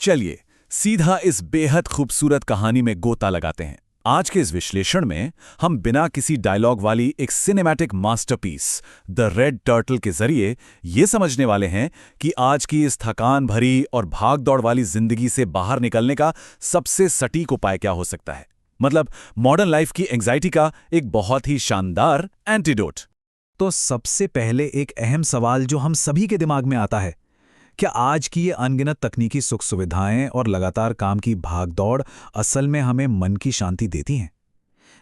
चलिए सीधा इस बेहद खूबसूरत कहानी में गोता लगाते हैं। आज के इस विश्लेषण में हम बिना किसी डायलॉग वाली एक cinematic masterpiece the red turtle के जरिए ये समझने वाले हैं कि आज की इस थकान भरी और भागदौड़ वाली जिंदगी से बाहर निकलने का सबसे सटीक उपाय क्या हो सकता है। मतलब मॉडर्न लाइफ की एंग्जाइटी का एक बहुत ही शानदार एंटीडोट। तो सबसे पहले एक अहम सवाल जो हम सभी के दिमाग में आता है, क्या आज की ये अनगिनत तकनीकी सुख सुविधाएं और लगातार काम की भागदौड़ असल में हमें मन की शांति देती हैं?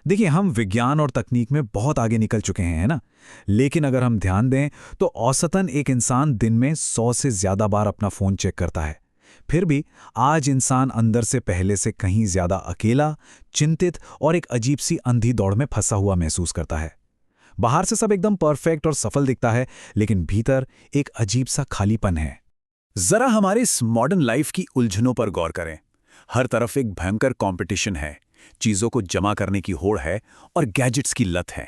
देखिए, हम विज्ञान और तकनीक में बहुत आगे निकल चुके हैं, है ना? लेकिन अगर हम ध्यान दें तो औसतन एक इंसान दिन में 100 से ज्यादा बार अपना फोन चेक करता है। फिर भी आज इंसान अंदर से पहले से कहीं ज्यादा अकेला, चिंतित और एक अजीब सी अंधी दौड़ में फंसा हुआ महसूस करता है। बाहर से सब एकदम परफेक्ट और सफल दिखता है, लेकिन भीतर एक अजीब सा खालीपन है। जरा हमारे इस मॉडर्न लाइफ की उलझनों पर गौर करें। हर तरफ एक भयंकर कंपटीशन है, चीजों को जमा करने की होड़ है और गैजेट्स की लत है।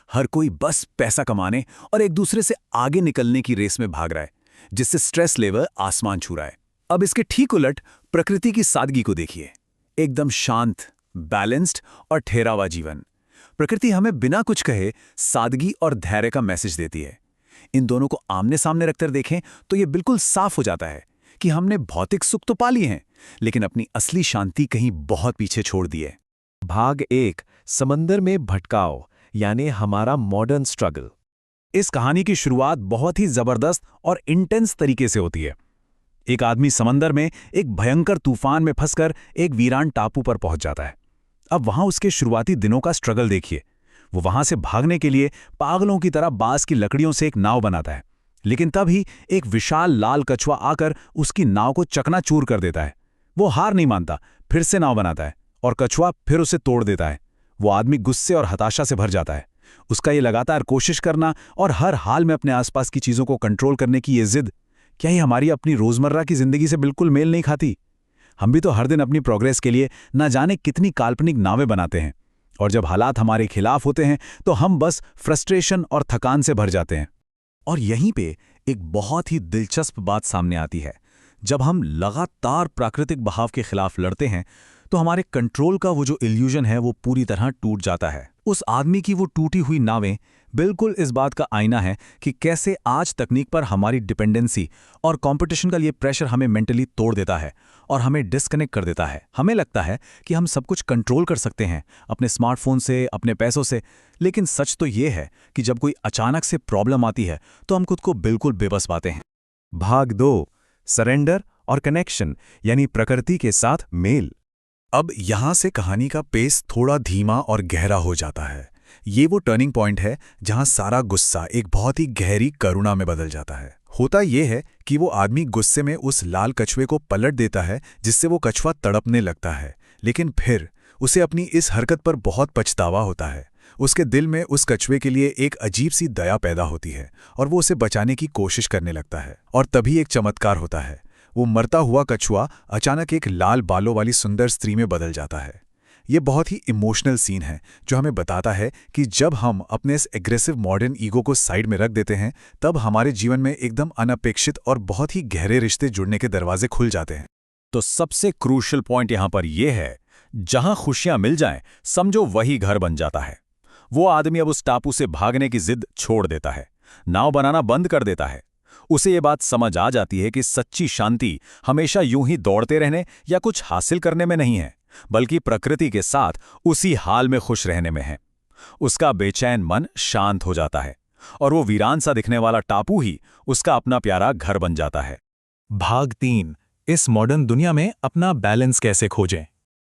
हर कोई बस पैसा कमाने और एक दूसरे से आगे निकलने की रेस में भाग रहा है, जिससे स्ट्रेस लेवल आसमान छू रहा है। अब इसके ठीक उलट प्रकृति की सादगी को देखिए। एकदम शांत, बैलेंस्ड और ठहरावा जीवन। प्रकृति हमें बिना कुछ कहे सादगी और धैर्य का मैसेज देती है। इन दोनों को आमने सामने रखकर देखें तो यह बिल्कुल साफ हो जाता है कि हमने भौतिक सुख तो पा लिए हैं, लेकिन अपनी असली शांति कहीं बहुत पीछे छोड़ दी है। भाग 1, समंदर में भटकाव, यानी हमारा मॉडर्न स्ट्रगल। इस कहानी की शुरुआत बहुत ही जबरदस्त और इंटेंस तरीके से होती है। एक आदमी समंदर में एक भयंकर तूफान में फंसकर एक वीरान टापू पर पहुंच जाता है। अब वहां उसके शुरुआती दिनों का स्ट्रगल देखिए। वो वहां से भागने के लिए पागलों की तरह बांस की लकड़ियों से एक नाव बनाता है, लेकिन तभी एक विशाल लाल कछुआ आकर उसकी नाव को चकनाचूर कर देता है। वो हार नहीं मानता, फिर से नाव बनाता है और कछुआ फिर उसे तोड़ देता है। वो आदमी गुस्से और हताशा से भर जाता है। उसका ये लगातार कोशिश करना और हर हाल में अपने आसपास की चीजों को कंट्रोल करने की ये जिद, क्या ये हमारी अपनी रोजमर्रा की जिंदगी से बिल्कुल मेल नहीं खाती? हम भी तो हर दिन अपनी प्रोग्रेस के लिए ना जाने कितनी काल्पनिक नावें बनाते हैं, और जब हालात हमारे खिलाफ होते हैं तो हम बस फ्रस्ट्रेशन और थकान से भर जाते हैं। और यहीं पे एक बहुत ही दिलचस्प बात सामने आती है। जब हम लगातार प्राकृतिक बहाव के खिलाफ लड़ते हैं तो हमारे कंट्रोल का वो जो इल्यूजन है वो पूरी तरह टूट जाता है। उस आदमी की वो टूटी हुई नावें बिल्कुल इस बात का आईना है कि कैसे आज तकनीक पर हमारी डिपेंडेंसी और कंपटीशन का ये प्रेशर हमें मेंटली तोड़ देता है और हमें डिस्कनेक्ट कर देता है। हमें लगता है कि हम सब कुछ कंट्रोल कर सकते हैं अपने स्मार्टफोन से, अपने पैसों से, लेकिन सच तो ये है कि जब कोई अचानक से प्रॉब्लम आती है तो हम खुद को बिल्कुल बेबस पाते हैं। भाग 2, सरेंडर और कनेक्शन, यानी प्रकृति के साथ मेल। अब यहां से कहानी का पेस थोड़ा धीमा और गहरा हो जाता है। ये वो टर्निंग पॉइंट है जहां सारा गुस्सा एक बहुत ही गहरी करुणा में बदल जाता है। होता यह है कि वो आदमी गुस्से में उस लाल कछुए को पलट देता है, जिससे वो कछुआ तड़पने लगता है, लेकिन फिर उसे अपनी इस हरकत पर बहुत पछतावा होता है। उसके दिल में उस कछुए के लिए एक अजीब सी दया पैदा होती है और वो उसे बचाने की कोशिश करने लगता है। और तभी एक चमत्कार होता है। वो मरता हुआ कछुआ अचानक एक लाल बालों वाली सुंदर स्त्री में बदल जाता है। ये बहुत ही इमोशनल सीन है जो हमें बताता है कि जब हम अपने इस एग्रेसिव मॉडर्न ईगो को साइड में रख देते हैं, तब हमारे जीवन में एकदम अनपेक्षित और बहुत ही गहरे रिश्ते जुड़ने के दरवाजे खुल जाते हैं। तो सबसे क्रूशियल पॉइंट यहां पर यह है, जहां खुशियां मिल जाएं, समझो वही घर बन जाता है। वो आदमी अब उस टापू से भागने की जिद छोड़ देता है, नाव बनाना बंद कर देता है। उसे ये बात समझ आ जाती है कि सच्ची शांति हमेशा यूं ही दौड़ते रहने या कुछ हासिल करने में नहीं है, बल्कि प्रकृति के साथ उसी हाल में खुश रहने में है। उसका बेचैन मन शांत हो जाता है और वो वीरान सा दिखने वाला टापू ही उसका अपना प्यारा घर बन जाता है। भाग 3, इस मॉडर्न दुनिया में अपना बैलेंस कैसे खोजें।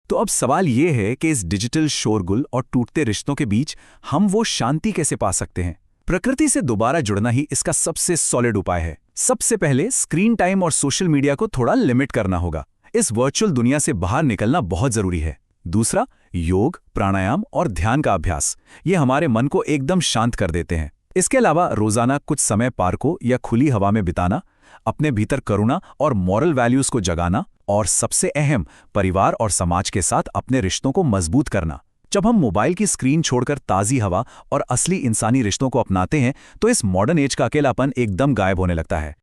तो अब सवाल ये है कि इस डिजिटल शोरगुल और टूटते रिश्तों के बीच हम वो शांति कैसे पा सकते हैं। प्रकृति से दोबारा जुड़ना ही इसका सबसे सॉलिड उपाय है। सबसे पहले स्क्रीन टाइम और सोशल मीडिया को थोड़ा लिमिट करना होगा। इस वर्चुअल दुनिया से बाहर निकलना बहुत जरूरी है। दूसरा, योग, प्राणायाम और ध्यान का अभ्यास, ये हमारे मन को एकदम शांत कर देते हैं। इसके अलावा रोजाना कुछ समय पार्कों या खुली हवा में बिताना, अपने भीतर करुणा और मॉरल वैल्यूज को जगाना, और सबसे अहम, परिवार और समाज के साथ अपने रिश्तों को मजबूत करना। जब हम मोबाइल की स्क्रीन छोड़कर ताज़ी हवा और असली इंसानी रिश्तों को अपनाते हैं तो इस मॉडर्न एज का अकेलापन एकदम गायब होने लगता है।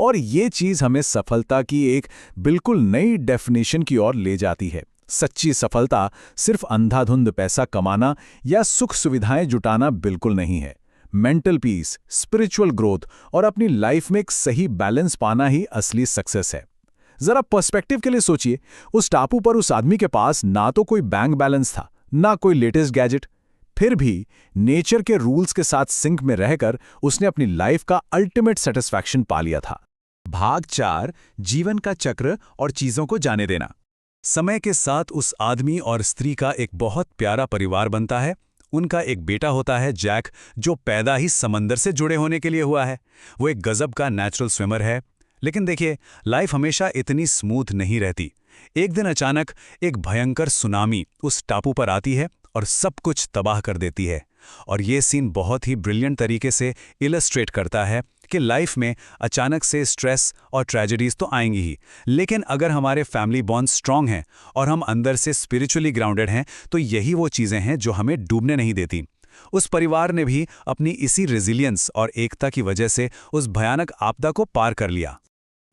और ये चीज़ हमें सफलता की एक बिल्कुल नई डेफिनेशन की ओर ले जाती है। सच्ची सफलता सिर्फ अंधाधुंध पैसा कमाना या सुख सुविधाएं जुटाना बिल्कुल नहीं है। मेंटल पीस, स्पिरिचुअल ग्रोथ और अपनी लाइफ में एक सही बैलेंस पाना ही असली सक्सेस है। जरा पर्सपेक्टिव के लिए सोचिए, उस टापू पर उस आदमी के पास ना तो कोई बैंक बैलेंस था, ना कोई लेटेस्ट गैजेट, फिर भी नेचर के रूल्स के साथ सिंक में रहकर उसने अपनी लाइफ का अल्टीमेट सेटिस्फैक्शन पा लिया था। भाग 4, जीवन का चक्र और चीजों को जाने देना। समय के साथ उस आदमी और स्त्री का एक बहुत प्यारा परिवार बनता है। उनका एक बेटा होता है जैक, जो पैदा ही समंदर से जुड़े होने के लिए हुआ है। वो एक गजब का नेचुरल स्विमर है। लेकिन देखिए, लाइफ हमेशा इतनी स्मूथ नहीं रहती। एक दिन अचानक एक भयंकर सुनामी उस टापू पर आती है और सब कुछ तबाह कर देती है। और ये सीन बहुत ही ब्रिलियंट तरीके से इलस्ट्रेट करता है कि लाइफ में अचानक से स्ट्रेस और ट्रेजेडीज तो आएंगी ही, लेकिन अगर हमारे फैमिली बॉन्ड्स स्ट्रांग हैं और हम अंदर से स्पिरिचुअली ग्राउंडेड हैं, तो यही वो चीज़ें हैं जो हमें डूबने नहीं देती। उस परिवार ने भी अपनी इसी रेजिलियंस और एकता की वजह से उस भयानक आपदा को पार कर लिया।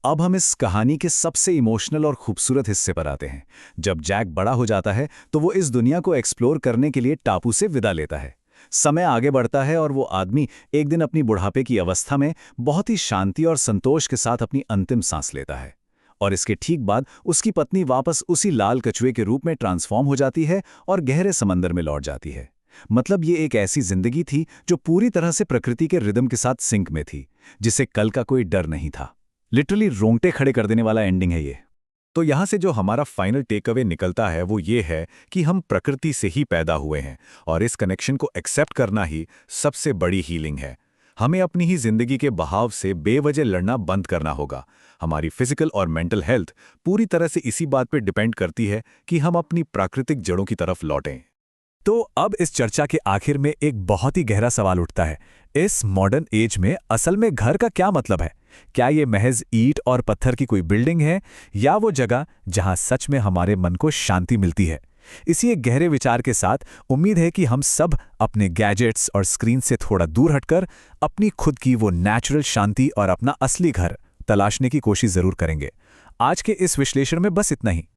अब हम इस कहानी के सबसे इमोशनल और खूबसूरत हिस्से पर आते हैं। जब जैक बड़ा हो जाता है तो वो इस दुनिया को एक्सप्लोर करने के लिए टापू से विदा लेता है। समय आगे बढ़ता है और वो आदमी एक दिन अपनी बुढ़ापे की अवस्था में बहुत ही शांति और संतोष के साथ अपनी अंतिम सांस लेता है। और इसके ठीक बाद उसकी पत्नी वापस उसी लाल कछुए के रूप में ट्रांसफॉर्म हो जाती है और गहरे समंदर में लौट जाती है। मतलब ये एक ऐसी जिंदगी थी जो पूरी तरह से प्रकृति के रिदम के साथ सिंक में थी, जिसे कल का कोई डर नहीं था। लिटरली रोंगटे खड़े कर देने वाला एंडिंग है ये। तो यहाँ से जो हमारा फाइनल टेक अवे निकलता है वो ये है कि हम प्रकृति से ही पैदा हुए हैं और इस कनेक्शन को एक्सेप्ट करना ही सबसे बड़ी हीलिंग है। हमें अपनी ही जिंदगी के बहाव से बेवजह लड़ना बंद करना होगा। हमारी फिजिकल और मेंटल हेल्थ पूरी तरह से इसी बात पर डिपेंड करती है कि हम अपनी प्राकृतिक जड़ों की तरफ लौटें। तो अब इस चर्चा के आखिर में एक बहुत ही गहरा सवाल उठता है। इस मॉडर्न एज में असल में घर का क्या मतलब है? क्या ये महज ईंट और पत्थर की कोई बिल्डिंग है, या वो जगह जहां सच में हमारे मन को शांति मिलती है? इसी एक गहरे विचार के साथ उम्मीद है कि हम सब अपने गैजेट्स और स्क्रीन से थोड़ा दूर हटकर अपनी खुद की वो नेचुरल शांति और अपना असली घर तलाशने की कोशिश जरूर करेंगे। आज के इस विश्लेषण में बस इतना ही।